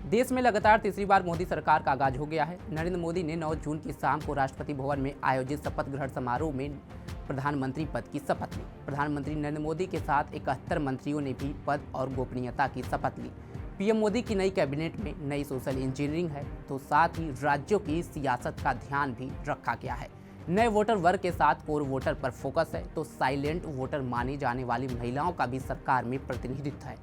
देश में लगातार तीसरी बार मोदी सरकार का आगाज हो गया है। नरेंद्र मोदी ने 9 जून की शाम को राष्ट्रपति भवन में आयोजित शपथ ग्रहण समारोह में प्रधानमंत्री पद की शपथ ली। प्रधानमंत्री नरेंद्र मोदी के साथ 71 मंत्रियों ने भी पद और गोपनीयता की शपथ ली। पीएम मोदी की नई कैबिनेट में नई सोशल इंजीनियरिंग है, तो साथ ही राज्यों की सियासत का ध्यान भी रखा गया है। नए वोटर वर्ग के साथ कोर वोटर पर फोकस है, तो साइलेंट वोटर मानी जाने वाली महिलाओं का भी सरकार में प्रतिनिधित्व है।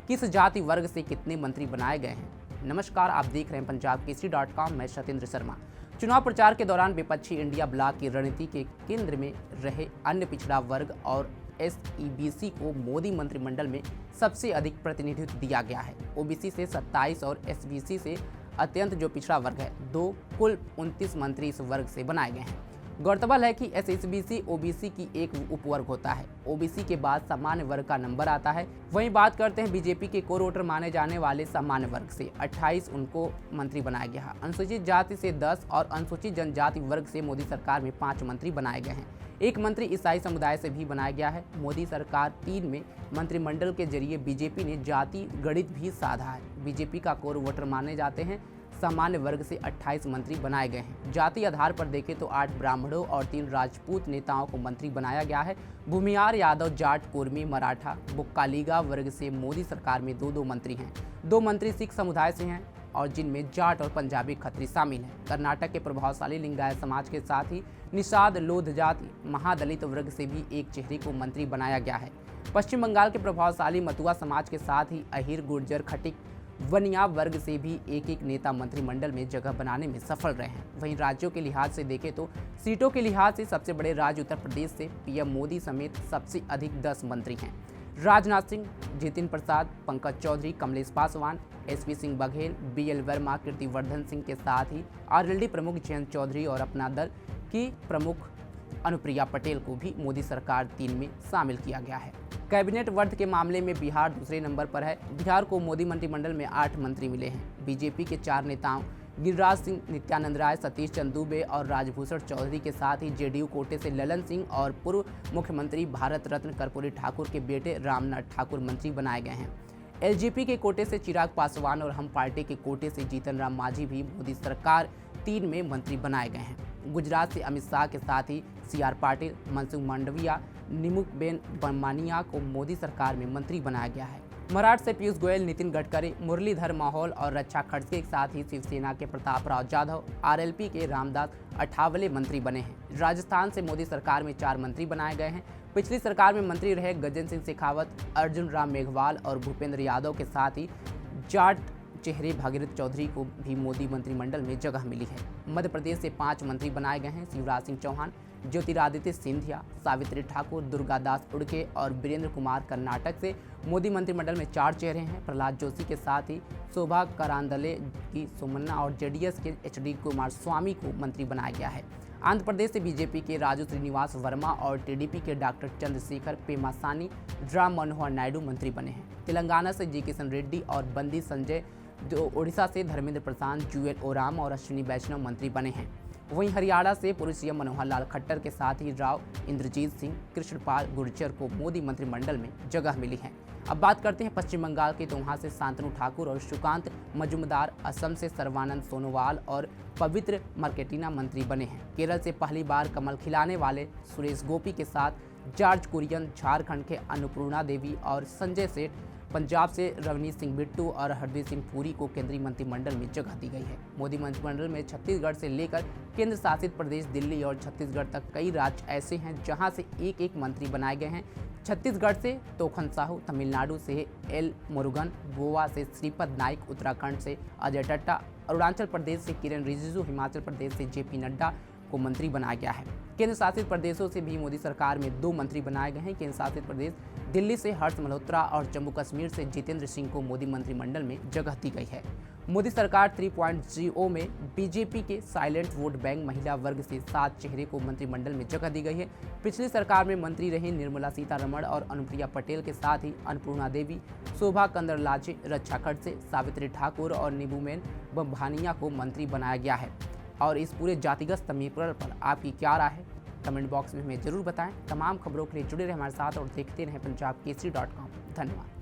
किस जाति वर्ग से कितने मंत्री बनाए गए हैं? नमस्कार, आप देख रहे हैं पंजाबकेसरी.com। मैं सत्येंद्र शर्मा। चुनाव प्रचार के दौरान विपक्षी इंडिया ब्लॉक की रणनीति के केंद्र में रहे अन्य पिछड़ा वर्ग और SEBC को मोदी मंत्रिमंडल में सबसे अधिक प्रतिनिधित्व दिया गया है। OBC से 27 और SBC से अत्यंत जो पिछड़ा वर्ग है 2, कुल 29 मंत्री इस वर्ग से बनाए गए हैं। गौरतलब है कि SEBC OBC की एक उपवर्ग होता है। OBC के बाद सामान्य वर्ग का नंबर आता है। वहीं बात करते हैं बीजेपी के कोर वोटर माने जाने वाले सामान्य वर्ग से 28 उनको मंत्री बनाया गया है। अनुसूचित जाति से 10 और अनुसूचित जनजाति वर्ग से मोदी सरकार में 5 मंत्री बनाए गए हैं। एक मंत्री ईसाई समुदाय से भी बनाया गया है। मोदी सरकार 3 में मंत्रिमंडल के जरिए बीजेपी ने जाति गणित भी साधा है। बीजेपी का कोर वोटर माने जाते हैं सामान्य वर्ग से 28 मंत्री बनाए गए हैं। जाति आधार पर देखें तो 8 ब्राह्मणों और 3 राजपूत नेताओं को मंत्री बनाया गया है। भूमियार, यादव, जाट, कुर्मी, मराठा, बुक्कालीगा वर्ग से मोदी सरकार में 2 मंत्री हैं। 2 मंत्री सिख समुदाय से हैं और जिनमें जाट और पंजाबी खत्री शामिल हैं। कर्नाटक के प्रभावशाली लिंगायत समाज के साथ ही निषाद, लोध जाति, महादलित वर्ग से भी एक चेहरे को मंत्री बनाया गया है। पश्चिम बंगाल के प्रभावशाली मतुआ समाज के साथ ही अहिर, गुर्जर, खटिक, वनिया वर्ग से भी एक नेता मंत्रिमंडल में जगह बनाने में सफल रहे हैं। वहीं राज्यों के लिहाज से देखें तो सीटों के लिहाज से सबसे बड़े राज्य उत्तर प्रदेश से पीएम मोदी समेत सबसे अधिक 10 मंत्री हैं। राजनाथ सिंह, जितिन प्रसाद, पंकज चौधरी, कमलेश पासवान, SP सिंह बघेल, BL वर्मा, कीर्तिवर्धन सिंह के साथ ही RLD प्रमुख जयंत चौधरी और अपना दल की प्रमुख अनुप्रिया पटेल को भी मोदी सरकार 3 में शामिल किया गया है। कैबिनेट वर्ग के मामले में बिहार दूसरे नंबर पर है। बिहार को मोदी मंत्रिमंडल में 8 मंत्री मिले हैं। बीजेपी के 4 नेताओं गिरिराज सिंह, नित्यानंद राय, सतीश चंद्र दुबे और राजभूषण चौधरी के साथ ही JDU कोटे से ललन सिंह और पूर्व मुख्यमंत्री भारत रत्न कर्पूरी ठाकुर के बेटे रामनाथ ठाकुर मंत्री बनाए गए हैं। LJP के कोटे से चिराग पासवान और हम पार्टी के कोटे से जीतन राम मांझी भी मोदी सरकार 3 में मंत्री बनाए गए हैं। गुजरात से अमित शाह के साथ ही CR पाटिल, मनसुख मांडविया, निमुकबेन बमानिया को मोदी सरकार में मंत्री बनाया गया है। मराठा से पीयूष गोयल, नितिन गडकरी, मुरलीधर मोहोल और रक्षा खड़से के साथ ही शिवसेना के प्रताप राव जाधव, RLP के रामदास अठावले मंत्री बने हैं। राजस्थान से मोदी सरकार में 4 मंत्री बनाए गए हैं। पिछली सरकार में मंत्री रहे गजेंद्र सिंह शेखावत, अर्जुन राम मेघवाल और भूपेंद्र यादव के साथ ही जाट चेहरे भागीरथ चौधरी को भी मोदी मंत्रिमंडल में जगह मिली है। मध्य प्रदेश से 5 मंत्री बनाए गए हैं। शिवराज सिंह चौहान, ज्योतिरादित्य सिंधिया, सावित्री ठाकुर, दुर्गादास उड़के और वीरेंद्र कुमार। कर्नाटक से मोदी मंत्रिमंडल में 4 चेहरे हैं। प्रहलाद जोशी के साथ ही शोभा करांदले की सोमन्ना और JDS के HD कुमार स्वामी को मंत्री बनाया गया है। आंध्र प्रदेश से बीजेपी के राजू श्रीनिवास वर्मा और TDP के डॉक्टर चंद्रशेखर पेमासानी, राम मनोहर नायडू मंत्री बने हैं। तेलंगाना से G किशन रेड्डी और बंदी संजय, जो ओडिशा से धर्मेंद्र प्रधान, जुएल ओराम और अश्विनी वैष्णव मंत्री बने हैं। वहीं हरियाणा से पूर्व CM मनोहर लाल खट्टर के साथ ही राव इंद्रजीत सिंह, कृष्णपाल गुर्जर को मोदी मंत्रिमंडल में जगह मिली है। अब बात करते हैं पश्चिम बंगाल की, तो वहाँ से शांतनु ठाकुर और सुकांत मजुमदार, असम से सर्वानंद सोनोवाल और पवित्र मर्केटिना मंत्री बने हैं। केरल से पहली बार कमल खिलाने वाले सुरेश गोपी के साथ जॉर्ज कुरियन, झारखंड के अन्नपूर्णा देवी और संजय सेठ, पंजाब से रवनीत सिंह बिट्टू और हरदीप सिंह पुरी को केंद्रीय मंत्रिमंडल में जगह दी गई है। मोदी मंत्रिमंडल में छत्तीसगढ़ से लेकर केंद्र शासित प्रदेश दिल्ली और छत्तीसगढ़ तक कई राज्य ऐसे हैं जहां से एक मंत्री बनाए गए हैं। छत्तीसगढ़ से तोखन साहू, तमिलनाडु से L मुरुगन, गोवा से श्रीपद नाइक, उत्तराखंड से अजय टट्टा, अरुणाचल प्रदेश से किरण रिजिजू, हिमाचल प्रदेश से JP नड्डा को मंत्री बनाया गया है। केंद्र शासित प्रदेशों से भी मोदी सरकार में 2 मंत्री बनाए गए हैं। केंद्र शासित प्रदेश दिल्ली से हर्ष मल्होत्रा और जम्मू कश्मीर से जितेंद्र सिंह को मोदी मंत्रिमंडल में जगह दी गई है। मोदी सरकार 3.0 में बीजेपी के साइलेंट वोट बैंक महिला वर्ग से 7 चेहरे को मंत्रिमंडल में जगह दी गई है। पिछली सरकार में मंत्री रही निर्मला सीतारमण और अनुप्रिया पटेल के साथ ही अन्नपूर्णा देवी, शोभा कंदरलाचे, रक्षा खड़से, सावित्री ठाकुर और निबुमेन बम्भानिया को मंत्री बनाया गया है। और इस पूरे जातिगत समीकरण पर आपकी क्या राय है? कमेंट बॉक्स में हमें जरूर बताएं। तमाम खबरों के लिए जुड़े रहे हमारे साथ और देखते रहें पंजाबकेसरी.com। धन्यवाद।